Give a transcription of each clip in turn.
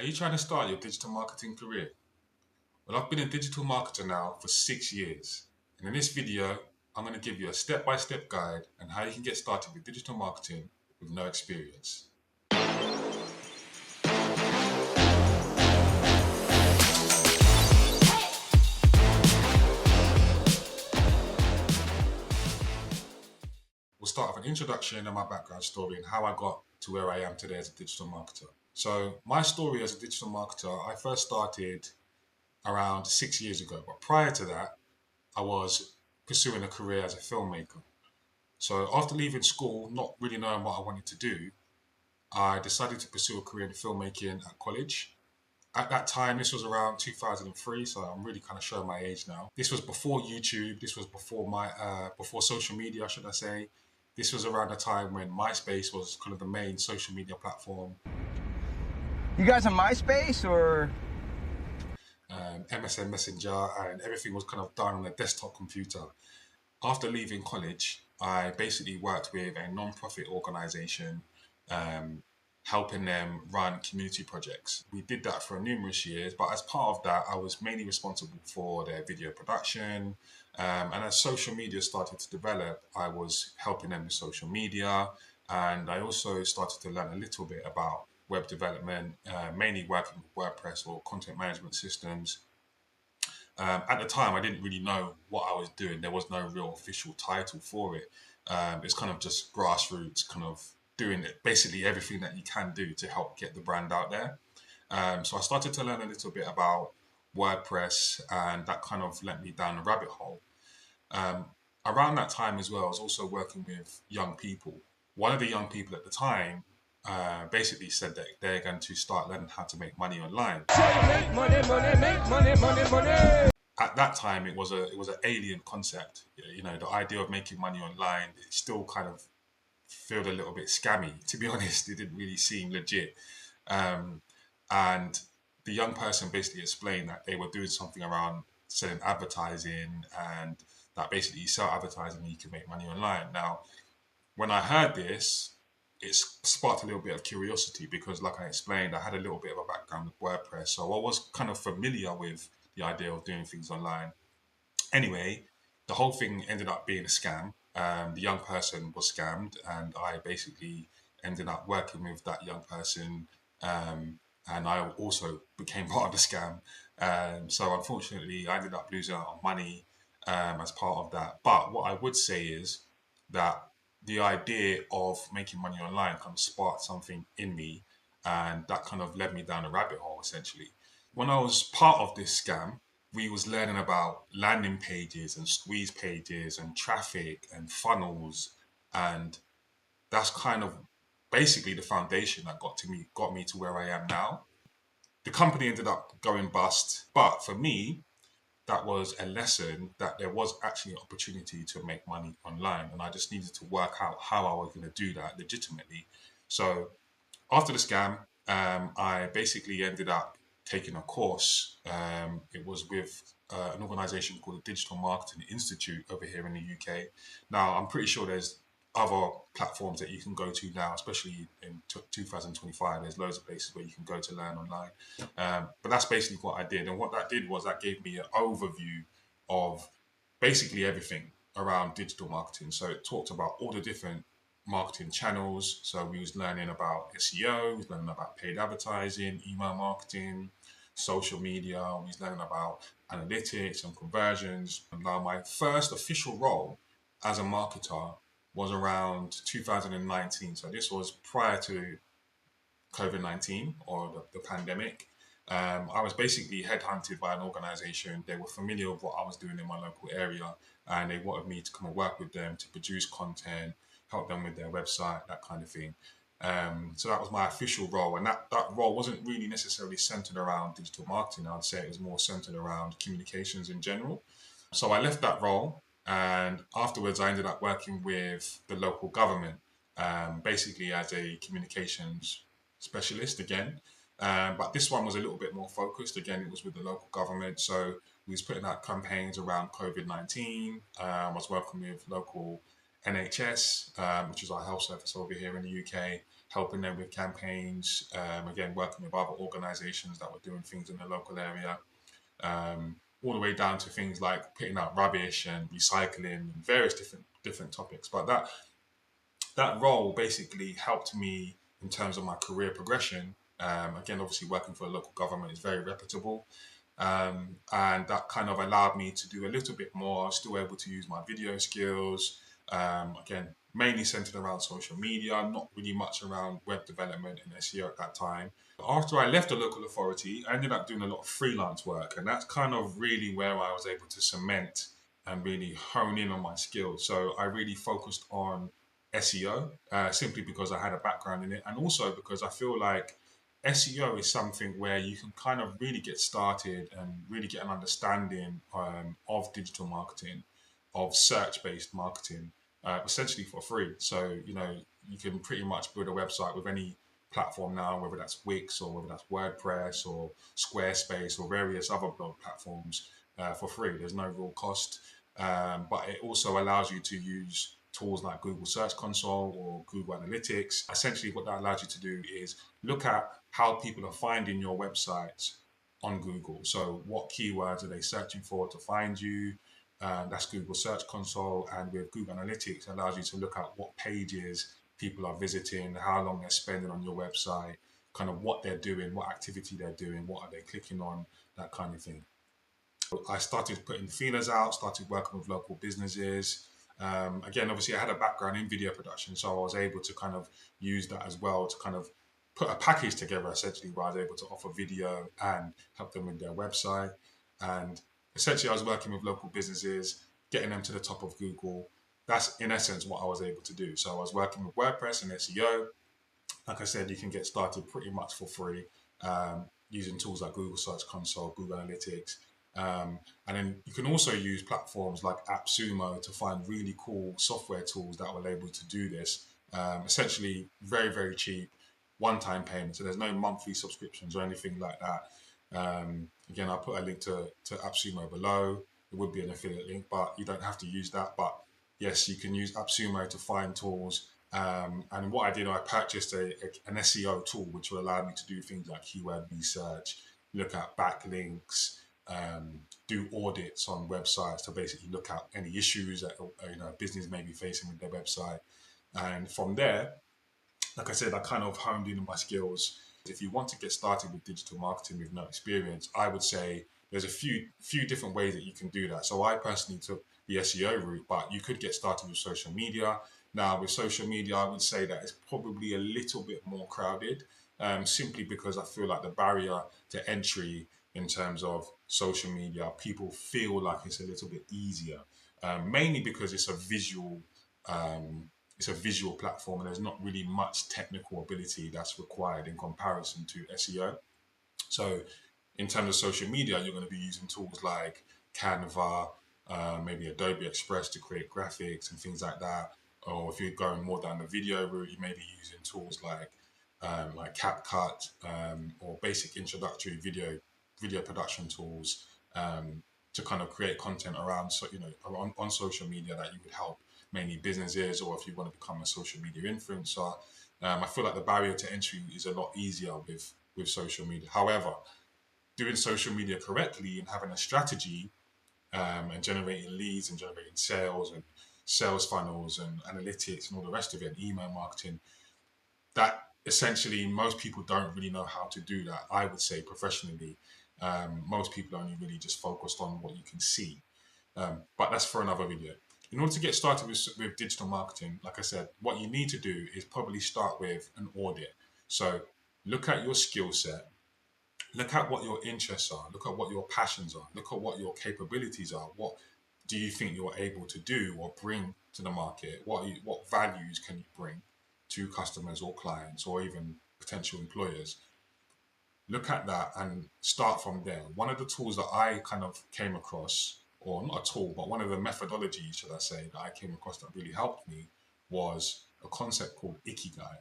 Are you trying to start your digital marketing career? Well, I've been a digital marketer now for 6 years. And in this video, I'm going to give you a step-by-step guide on how you can get started with digital marketing with no experience. We'll start with an introduction and my background story and how I got to where I am today as a digital marketer. So my story as a digital marketer, I first started around 6 years ago. But prior to that, I was pursuing a career as a filmmaker. So after leaving school, not really knowing what I wanted to do, I decided to pursue a career in filmmaking at college. At that time, this was around 2003, so I'm really kind of showing my age now. This was before YouTube. This was before social media, should I say. This was around the time when MySpace was kind of the main social media platform. You guys on MySpace or? MSN Messenger, and everything was kind of done on a desktop computer. After leaving college, I basically worked with a non-profit organization, helping them run community projects. We did that for numerous years, but as part of that, I was mainly responsible for their video production. And as social media started to develop, I was helping them with social media. And I also started to learn a little bit about web development, mainly working with WordPress or content management systems. At the time, I didn't really know what I was doing. There was no real official title for it. It's kind of just grassroots, kind of doing basically everything that you can do to help get the brand out there. So I started to learn a little bit about WordPress, and that kind of led me down a rabbit hole. Around that time as well, I was also working with young people. One of the young people at the time basically said that they're going to start learning how to make money online. Make money, make money. At that time, it was an alien concept. You know, the idea of making money online, it still kind of felt a little bit scammy. To be honest, it didn't really seem legit. And the young person basically explained that they were doing something around selling advertising, and that basically you sell advertising and you can make money online. Now, when I heard this, it sparked a little bit of curiosity because, like I explained, I had a little bit of a background with WordPress, so I was kind of familiar with the idea of doing things online. Anyway, the whole thing ended up being a scam. The young person was scammed, and I basically ended up working with that young person, and I also became part of the scam. So unfortunately, I ended up losing out on money as part of that. But what I would say is that the idea of making money online kind of sparked something in me, and that kind of led me down a rabbit hole essentially. When I was part of this scam, we was learning about landing pages and squeeze pages and traffic and funnels, and that's kind of basically the foundation that got me to where I am now. The company ended up going bust, but for me, that was a lesson that there was actually an opportunity to make money online, and I just needed to work out how I was going to do that legitimately. So after the scam, I basically ended up taking a course. It was with an organization called the Digital Marketing Institute over here in the UK. Now, I'm pretty sure there's other platforms that you can go to now, especially in 2025. There's loads of places where you can go to learn online. But that's basically what I did. And what that did was that gave me an overview of basically everything around digital marketing. So it talked about all the different marketing channels. So we was learning about SEO, we was learning about paid advertising, email marketing, social media, we was learning about analytics and conversions. And now my first official role as a marketer was around 2019. So this was prior to COVID-19 or the pandemic. I was basically headhunted by an organization. They were familiar with what I was doing in my local area, and they wanted me to come and work with them to produce content, help them with their website, that kind of thing. So that was my official role, and that role wasn't really necessarily centered around digital marketing. I'd say it was more centered around communications in general. So I left that role, and afterwards I ended up working with the local government, basically as a communications specialist again. But this one was a little bit more focused. Again, it was with the local government. So we was putting out campaigns around COVID-19. I was working with local NHS, which is our health service over here in the UK. helping them with campaigns, again, working with other organizations that were doing things in the local area, all the way down to things like picking up rubbish and recycling and various different topics. But that role basically helped me in terms of my career progression. Again, obviously working for a local government is very reputable. And that kind of allowed me to do a little bit more, still able to use my video skills. Again, mainly centered around social media, not really much around web development and SEO at that time. After I left the local authority, I ended up doing a lot of freelance work, and that's kind of really where I was able to cement and really hone in on my skills. So I really focused on SEO, simply because I had a background in it, and also because I feel like SEO is something where you can kind of really get started and really get an understanding of digital marketing, of search-based marketing, essentially for free. So, you can pretty much build a website with any platform now, whether that's Wix or whether that's WordPress or Squarespace or various other blog platforms, for free. There's no real cost, but it also allows you to use tools like Google Search Console or Google Analytics. Essentially, what that allows you to do is look at how people are finding your website on Google. So, what keywords are they searching for to find you? That's Google Search Console, and with Google Analytics, it allows you to look at what pages people are visiting, how long they're spending on your website, kind of what they're doing, what activity they're doing, what are they clicking on, that kind of thing. I started putting feelers out, started working with local businesses. Again, obviously, I had a background in video production, so I was able to kind of use that as well to kind of put a package together, essentially, where I was able to offer video and help them with their website. And essentially, I was working with local businesses, getting them to the top of Google. That's in essence what I was able to do. So I was working with WordPress and SEO. Like I said, you can get started pretty much for free, using tools like Google Search Console, Google Analytics. And then you can also use platforms like AppSumo to find really cool software tools that will able to do this. Essentially, very, very cheap, one-time payment. So there's no monthly subscriptions or anything like that. Again, I'll put a link to AppSumo below. It would be an affiliate link, but you don't have to use that. But yes, you can use AppSumo to find tools. And what I did, I purchased an SEO tool which will allow me to do things like keyword research, look at backlinks, do audits on websites to basically look at any issues that a business may be facing with their website. And from there, like I said, I kind of honed in on my skills. If you want to get started with digital marketing with no experience, I would say there's a few different ways that you can do that. So I personally took the SEO route, but you could get started with social media. Now, with social media, I would say that it's probably a little bit more crowded, simply because I feel like the barrier to entry in terms of social media, people feel like it's a little bit easier, mainly because it's a visual platform and there's not really much technical ability that's required in comparison to SEO. So in terms of social media, you're going to be using tools like Canva, maybe Adobe Express to create graphics and things like that. Or if you're going more down the video route, you may be using tools like CapCut, or basic introductory video production tools, to kind of create content around, so on social media that you would help mainly businesses, or if you want to become a social media influencer. I feel like the barrier to entry is a lot easier with social media. However, doing social media correctly and having a strategy, and generating leads and generating sales and sales funnels and analytics and all the rest of it, and email marketing, that essentially most people don't really know how to do that. I would say professionally, most people only really just focused on what you can see. But that's for another video. In order to get started with digital marketing, like I said, what you need to do is probably start with an audit. So look at your skill set, look at what your interests are, look at what your passions are, look at what your capabilities are. What do you think you're able to do or bring to the market? What values can you bring to customers or clients or even potential employers? Look at that and start from there. One of the tools that I kind of came across, or not a tool, but one of the methodologies, should I say, that I came across that really helped me was a concept called Ikigai.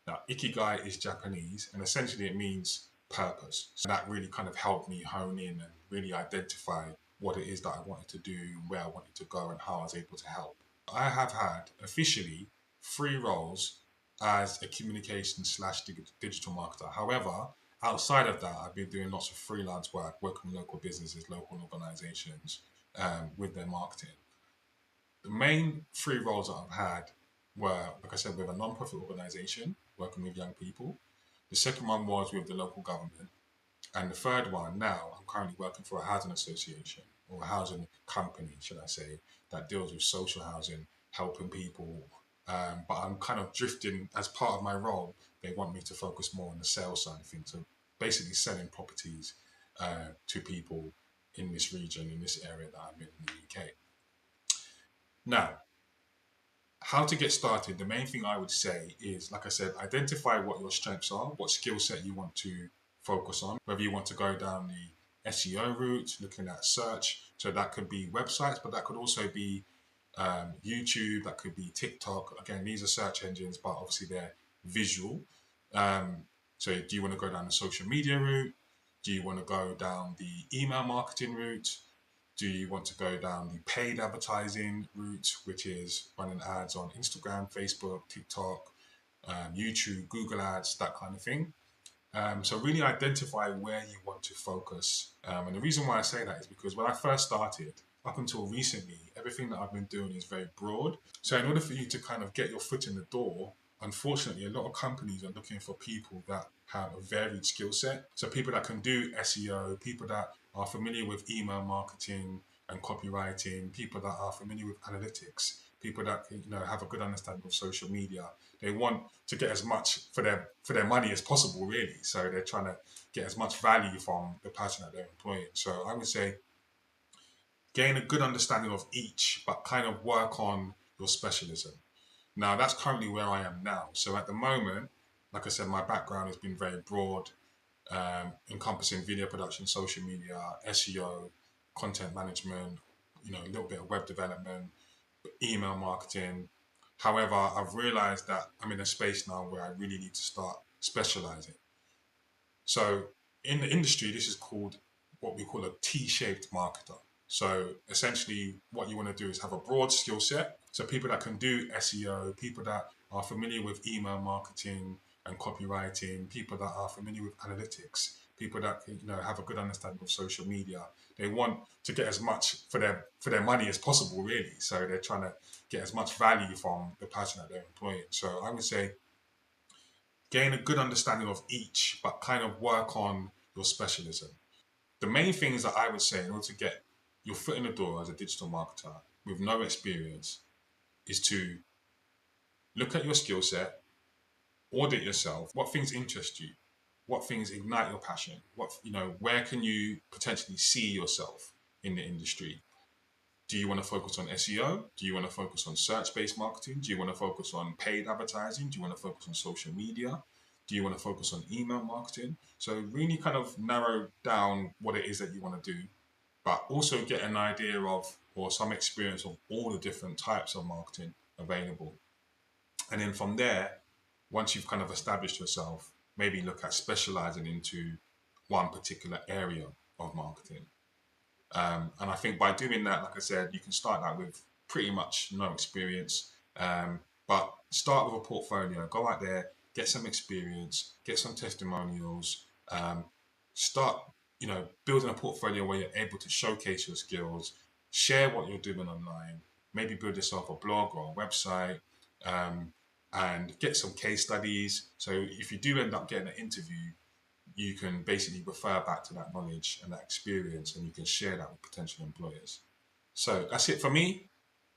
Now, Ikigai is Japanese, and essentially it means purpose. So that really kind of helped me hone in and really identify what it is that I wanted to do, where I wanted to go, and how I was able to help. I have had officially 3 roles as a communication slash digital marketer. However, outside of that, I've been doing lots of freelance work, working with local businesses, local organizations with their marketing. The main three roles that I've had were, like I said, with a non-profit organization working with young people. The second one was with the local government. And the third one, now, I'm currently working for a housing association or a housing company, should I say, that deals with social housing, helping people. But I'm kind of drifting as part of my role. They want me to focus more on the sales side of things. So basically selling properties to people in this region, in this area that I'm in the UK. Now, how to get started, the main thing I would say is, like I said, identify what your strengths are, what skill set you want to focus on, whether you want to go down the SEO route, looking at search. So that could be websites, but that could also be YouTube, that could be TikTok. Again, these are search engines, but obviously they're visual. So do you want to go down the social media route? Do you want to go down the email marketing route? Do you want to go down the paid advertising route, which is running ads on Instagram, Facebook, TikTok, YouTube, Google Ads, that kind of thing? So really identify where you want to focus. And the reason why I say that is because when I first started, up until recently, everything that I've been doing is very broad. So in order for you to kind of get your foot in the door, unfortunately, a lot of companies are looking for people that have a varied skill set. So people that can do SEO, people that are familiar with email marketing and copywriting, people that are familiar with analytics, people that have a good understanding of social media. They want to get as much for their money as possible, really. So they're trying to get as much value from the person that they're employing. So I would say gain a good understanding of each, but kind of work on your specialism. Now, that's currently where I am now. So at the moment, like I said, my background has been very broad, encompassing video production, social media, SEO, content management, a little bit of web development, email marketing. However, I've realized that I'm in a space now where I really need to start specializing. So in the industry, this is called what we call a T-shaped marketer. So essentially what you want to do is have a broad skill set. So people that can do SEO, people that are familiar with email marketing and copywriting, people that are familiar with analytics, people that have a good understanding of social media. They want to get as much for their money as possible, really. So they're trying to get as much value from the person that they're employing. So I would say gain a good understanding of each, but kind of work on your specialism. The main things that I would say in order to get your foot in the door as a digital marketer with no experience is to look at your skill set, audit yourself, what things interest you, what things ignite your passion, where can you potentially see yourself in the industry? Do you want to focus on SEO? Do you want to focus on search-based marketing? Do you want to focus on paid advertising? Do you want to focus on social media? Do you want to focus on email marketing? So really kind of narrow down what it is that you want to do, but also get an idea of or some experience of all the different types of marketing available. And then from there, once you've kind of established yourself, maybe look at specializing into one particular area of marketing. And I think by doing that, like I said, you can start that with pretty much no experience. But start with a portfolio, go out there, get some experience, get some testimonials, start, building a portfolio where you're able to showcase your skills, share what you're doing online, maybe build yourself a blog or a website, and get some case studies. So if you do end up getting an interview, you can basically refer back to that knowledge and that experience, and you can share that with potential employers. So that's it for me.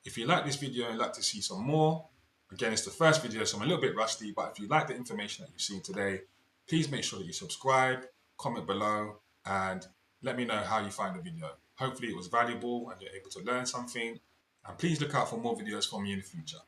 If you like this video and like to see some more, again, it's the first video, so I'm a little bit rusty, but if you like the information that you've seen today, please make sure that you subscribe, comment below, and let me know how you find the video. Hopefully it was valuable and you're able to learn something. And please look out for more videos from me in the future.